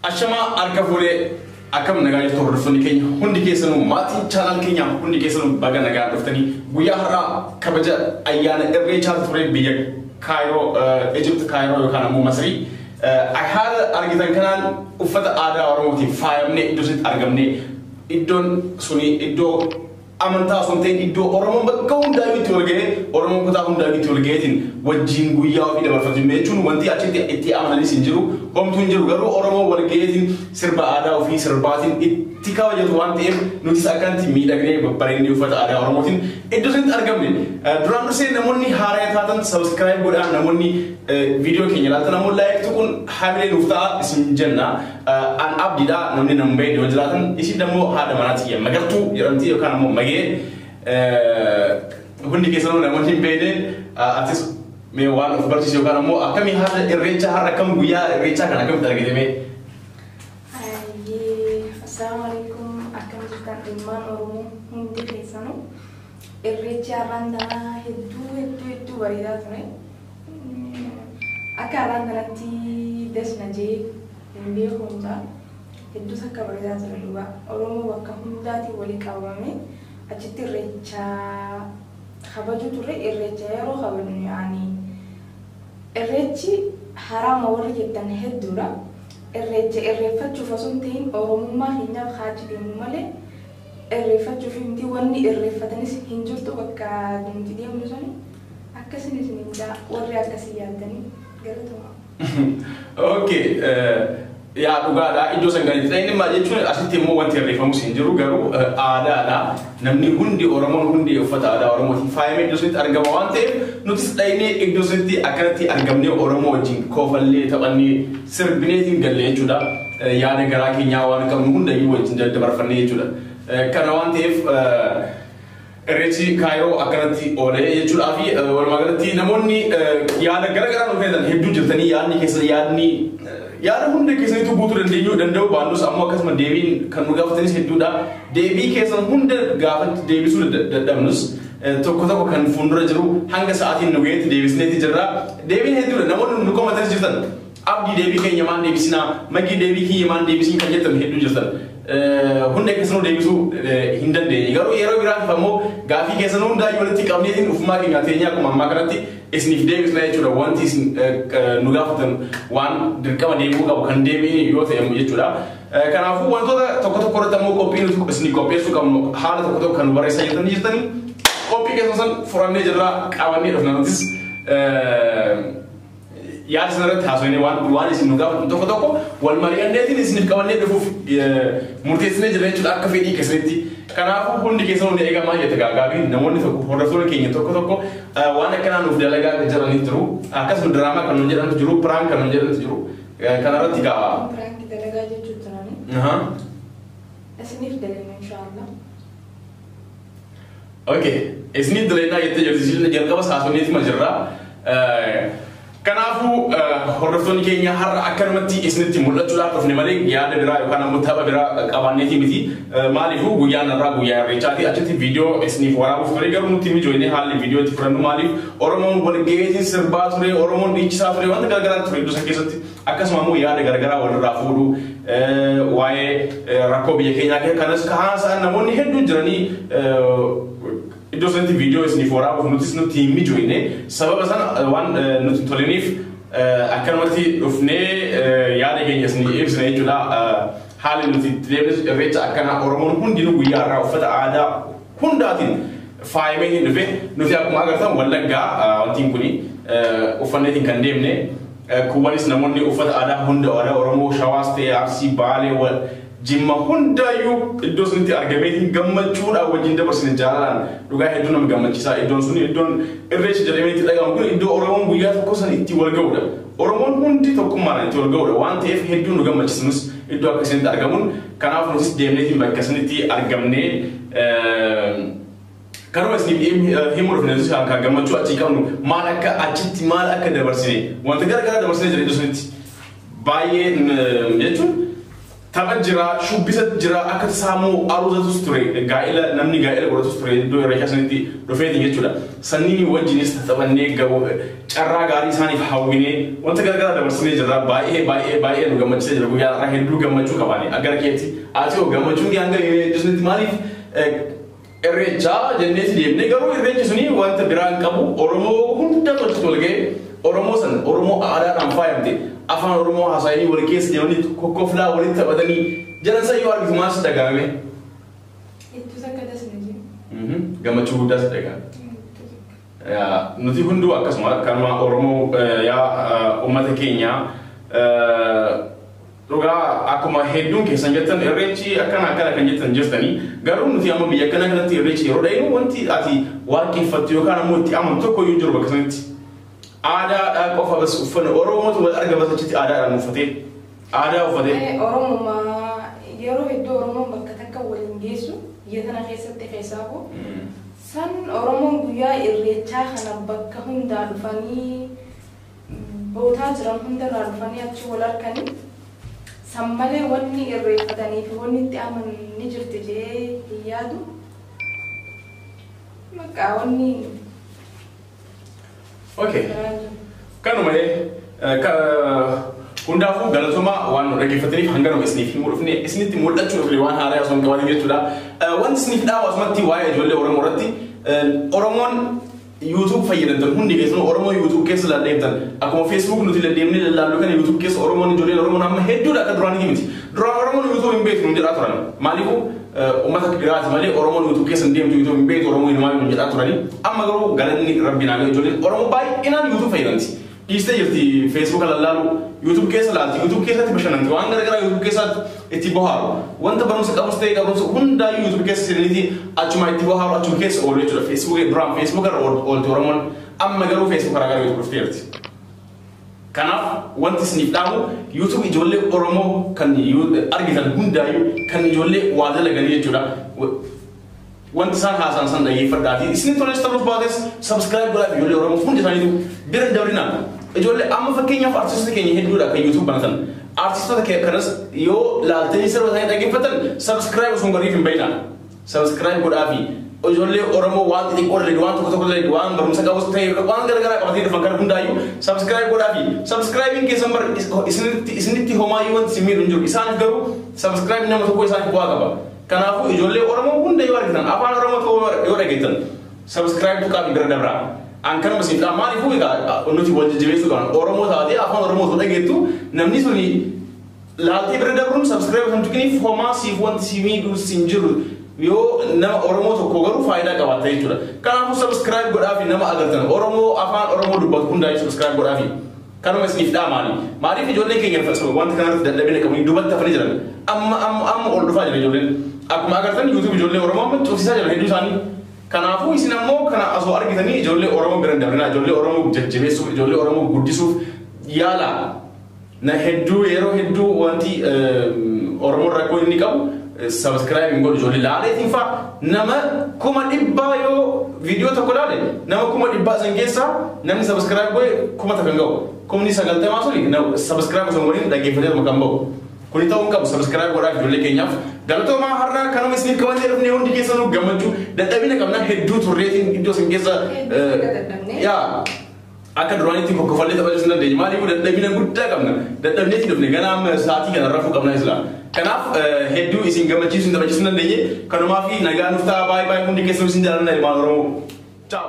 Ashama arkafule akam nagaa jirtu hordoftoonni keenya hundi keessanuu maatii channel keenya hundi keessanuu baga nagaa dhuftanii guyyaa har'aa kabaja ayyaana irreechaa ture biyya Cairo Egypt Cairo yookaan ammoo Masrii haala argitan kanaan uffata aadaa Oromootiin faayamnee iddoo itti argamne iddoon suni iddoo amantaa sun ta'e iddoo Oromoon bakka hundaa itti walga'ee Oromoon kutaa hundaa itti walga'eetiin wajjin guyyaa ofii dabarfatu jechuun wanti achitti itti amananis hin jiru homtuu hin jiru garuu Oromoon walga'eetiin sirba aadaa ofii sirbaatiin itti kabajatu waan ta'eef nutis akkanatti miidhagnee babbareednee uffata aadaa Oromootiin iddoo itti argamne duraan dursee namoonni haaraa taatan subscribe godhaa namoonni video keenya ilaaltan ammoo like tuquun hamilee nuuf ta'a isin jenna an Abdiidha namni namni yoo jiraatan isin dammoo haadha manaati magartuu jedhamti yookaan ammoo hundi keessanuu namoonni hin beekne atis mee waan of barsiisu yookaan ammoo akkamii haala irreechaa har'a akkam guyyaa irreechaa kana akkamitti argitame? Assalamu alaikum akkam jirtan ilmaan Oromoo hundi keessanuu irreechaa randaa hedduu bareedaa ture. Akka har'aan kanatti desna jee hin beekumsa hedduus akka bareedaa ture dhugaa Oromoo bakka hundaatiin walii qabame achitti irreecha kabaju ture irreecha yeroo kabaju yaani irreechi haraama warri jettan hedduudha irreecha irreeffachuuf osoo hin ta'in Oromummaa keenyaaf haaji deemu malee irreeffachuuf miti wanni irreeffatanis hin jirtu bakka nuti deemnu suni akkasinis mindaa warri akkasii yaadanii galatuma. Okay. Ya dhugaadha iddoo sangaatti inni maal jechuun asitti immoo wanti irreeffamus hin jiru garuu aadaadha namni hundi Oromoon hundi uffata aadaa Oromootiin faayamee iddoo sanatti argama waan ta'eef nutis dhaynee iddoo sanatti akkanatti argamnee Oromoo wajjin koofallee taphannee sirbineetiin galle jechuudha yaada garaa keenyaa waan qabnu hundayyuu wajjin dabarfannee jechuudha kana waan ta'eef irreechi Cairo akkanatti oolee jechuudha fi walumaa galatti namoonni yaada garaa garaa nuuf kennan hedduu jirtanii yaadni keessa yaada hunda keessanitti guutuu danda'u baannus ammoo akkasuma deebiin kan nu gaafatanis hedduudha deebii keessan hunda gaafatti deebisuu dadhabnus tokko kan fuuldura jiru hanga sa'aatiin nu ga'eetti deebisneetti jirra deebiin hedduudha namoonni nu komatanis jirtan Abdi deebii keenya maan deebisinaa Magii deebii kiyya maan deebisin kan jettan hedduu jirtan hunda keessanuu deebisuu hin dandeenye garuu yeroo biraatiif ammoo gaafii keessan hundaa walitti qabneetiin ufumaa keenya teenyaa akkuma ammaa kanatti isiniif deebisna jechuudha wanti isin nu gaafatan waan dirqama deemuu qabu kan deebiin yoo ta'e jechuudha kanaafuu wantoota tokko irratti ammoo qophii nuti isinii qopheessuu qabnu haala tokko kan nu barreessaa jirtanii qophii keessan san furannee jirra qabannee dhufna nutis yaada sanarratti haasofnee waan isin nu gaafatan tokko wal mari'anneetiin isiniif qabannee dhufuuf murteessinee jirra jechuudha akka fedhii keessanitti kanaafuu hundi keessan hundi eegamaa jette gaagaabii namoonni tokko hordoftoonni keenya tokko waan akkanaa nuuf dalagaa jiranii jiru akkasuma diraamaa kan nu jedhantu jiru piraank kan nu jedhantu jiru kanarratti gaa piraank dalagaa jechuun turani isiniif dalagna inshaallah okay isiniif dalagnaa jettee jirti jalqaba haasofneetii ma jirra kanaafuu hordoftoonni keenya har'a akkanumatti isinitti mul'achuudhaaf dhufne malee yaada biraa yookaan ammoo tapha biraa qabanneeti miti maaliifuu guyyaan irraa guyyaa irreechaati achitti viidiyoo isiniif waraabuuf ture garuu nuti mijoonee haalli viidiyoo itti fudhannu maaliif Oromoon walgeetiin sirbaa ture Oromoon dhiichisaa ture wanta garagaraa ture iddoo keessatti akkasuma ammoo yaada garagaraa walirraa fuudhu waa'ee rakkoo biyya keenyaa kanas haasa'an namoonni hedduun jiranii iddoo sanatti viidiyoo isiniif waraabuuf nutis nuti mijoone sababa sana waan nuti toliniif akkanumatti dhufnee yaada keenya isinii ibsina jechuudha haala nuti deemnes irreecha akkanaa Oromoon hundinuu guyyaa irraa uffata aadaa hundaatiin faayamee hin dhufe nuti akkuma agartan Wallaggaa wantiin kuni uffanneetiin kan deemne kuwwanis namoonni uffata aadaa hunda Oromoo Shawaas ta'e Arsii Baalee Jimma hundayyuu iddoo sunitti argameetiin gammachuudhaan wajjin dabarsine jaalalaan dhugaa hedduu nama gammachiisaa iddoon suni iddoon irreecha jedhameetti dhagahamu kun iddoo Oromoon guyyaa tokko san itti wal ga'udha Oromoon hundi tokkummaan itti wal ga'udha waan ta'eef hedduu nu gammachiisanus iddoo akkasinitti argamuun kanaaf nutis deemneetiin bakka sanitti argamnee kanuma isiniif himuu dhufne kan gammachuu achii qabnu maal akka dabarsine wanta garagaraa dabarsine jira iddoo sanitti baay'ee jechuun tapha jira shubbisa jira akka saamuu aruuzatus ture gaa'ela namni gaa'ela godhatus ture iddoo irreecha sanitti dhufeetiin jechuudha sanniin wajjinis taphannee carraa gaarii isaaniif hawwinee wanta gargaara dabarsinee jirra baay'ee nu gammachiisee jira guyyaa irraa hedduu gammachuu qabaani agar keetti ati oo gammachuun hanga jedhanitti maaliif irreecha jenneeti deemnee garuu irreechi suni wanta biraan qabu Oromoo hunda walitti tolgee Oromoo aadaadhaan faayamte afaan Oromoo haasa'anii wal keessa deemanii kokkoflaa walitti taphatanii jalansa yoo argitu maal si dhagahame? Ittis akka dasnee gammachuu guddaa si dhagahame. Nuti hunduu akkasuma kanuma Oromoo uummata keenya dhugaa akkuma hedduun keessan jettan irreechi akkana kan jettan jirtanii garuu nuti amma biyya kana kanatti irreechi yeroo dhayinu wanti ati waaqeffattu yookaan ammoo itti amantu tokko iyyuu jiru bakka sanatti aadaadhaa qofa bas uffanne Oromootu wal arga basachitti aadaadhaan uffatee aadaa uffatee. Oromoo yeroo hedduu Oromoon bakka takka waliin geessu biyya kana keessatti keessaafu san Oromoon guyyaa irreechaa kana bakka hundaa dhufanii bootaa jiran hundarraa dhufanii achi wal arganii sammalee wanni irreeffatanii fi wanni itti amananii jirti jee hin yaadu maqaa wanni. Okay. Kanuma hundaafuu galatuma waan nu dhaggeeffataniif hanga nama isiniif himuu dhufne isinitti mul'achuuf waan haaraa osoo hin qabatin jechuudha. Wanti isiniif dhaabaa asumatti waa'ee ijoollee Oromoo irratti Oromoon YouTube fayyadamtan hundi keessanuu Oromoo YouTube keessa laddeemtan akkuma Facebook nuti laddeemnee lallaallu kana YouTube keessa Oromoon ijoolleen Oromoon amma hedduudha akka duraanii miti. Duraan Oromoon YouTube hin beeknu jedhaa turan. Maaliifuu uummata biraati malee Oromoon YouTube keessa hin deemtu YouTube hin beektu Oromoo hinumaa hin jedhaa turanii. Amma garuu galanni rabbi naa gahe ijoolleen Oromoo baay'inaan YouTube fayyadamti. Dhiistee jirti Facebook lallaalu YouTube keessa laalti YouTube keessatti bashannanti waan garagaraa YouTube keessatti itti bohaaru wanta barumsa qabus ta'e qabumsa hundaayyuu YouTube keessa sirriitti achuma itti bohaaru achuma keessa oolu jechuudha. Duraan Facebook irra oolti Oromoon amma garuu Facebook irraa gara YouTube dhufteerti. Kanaaf wanti isiniif dhaabu YouTube ijoollee Oromoo kan argitan hundaayyuu kan ijoollee waa dalaganii jechuudha. Wanti isaan haasaan san dhaggeeffadhaafi isin tolees ta'uuf baates subscribe godhaa ijoollee Oromoo hundi isaaniitu bira dabrinaan ijoollee amma fakkeenyaaf artistoota keenya hedduudha kan YouTube banatan artistoota kanas yoo laaltanii sirba isaanii dhaggeeffatan subscribe osoo hin godhiif hin bahinaan subscribe godhaafi ijoollee Oromoo waan xixiqqoo dalagu waan tokko dalagu waan barumsa qabus ta'e waan garagaraa qabatee dhufan kan hundaayyuu subscribe godhaafi subscribing keessan bar isinitti homaayyuu wanti isin miidhu hin jiru isaaniif garuu subscribe nama tokko isaaniif bu'aa qaba. Kanaafuu ijoollee Oromoo hunda yoo argitan afaan Oromoo ta'uu yoo dhageettan subscribe tuqaafi bira dabraa. Ankan masih lama ni pun kan, nuti wajib jenis tu kan. Orang mau tahu dia apa orang mau tahu gitu. Namni suni lalti berada belum subscribe untuk ini informasi buat sini tu sinjur. Yo nama orang mau tahu kogaru faedah kawat itu lah. Kalau aku subscribe buat afi nama agar tan. Orang mau apa orang mau dubat pun dari subscribe buat afi. Kalau masih kita mari video ni kengin fasal. Want kan dah lebih kami dubat tak pernah jalan. Amma orang dubat jalan jalan. Aku agar tan YouTube jalan orang mau tu sisa jalan hidup sani. Kanaafuu isin ammoo kana asoo argitanii ijoollee Oromoo biran dabrina ijoollee Oromoo jajjabeessuuf ijoollee Oromoo guddisuuf yaala na hedduu yeroo hedduu wanti Oromoo rakkoo inni qabu subscribe godhu ijoollee laaleetiin fa nama 100 yoo viidiyoo tokko laale nama 100 san keessa namni subscribe godhe 1000 kan ga'u 90 suni subscribe osoo godhin dhaggeeffatee kan ba'u kuni ta'uun qabu subscribe godhaa ijoollee keenyaaf galatooma har'a kanuma isiniif qabannee dhufnee hundi keessanuu gammachuu dadhabina qabna hedduu turreetiin iddoo isin keessa yaa akka duraanitti kokkofallee taphachuu hin dandeenye maaliif dadhabina guddaa qabna dadhabneetti dhufne ganaam sa'aatii kana rafuu qabna isla kanaaf hedduu isin gammachiisuu hin taphachisuu hin dandeenye kanumaa fi nagaa nuuf ta'a baay'ee hundi keessanuu isin jaalladha ilmaan Oromoo ciao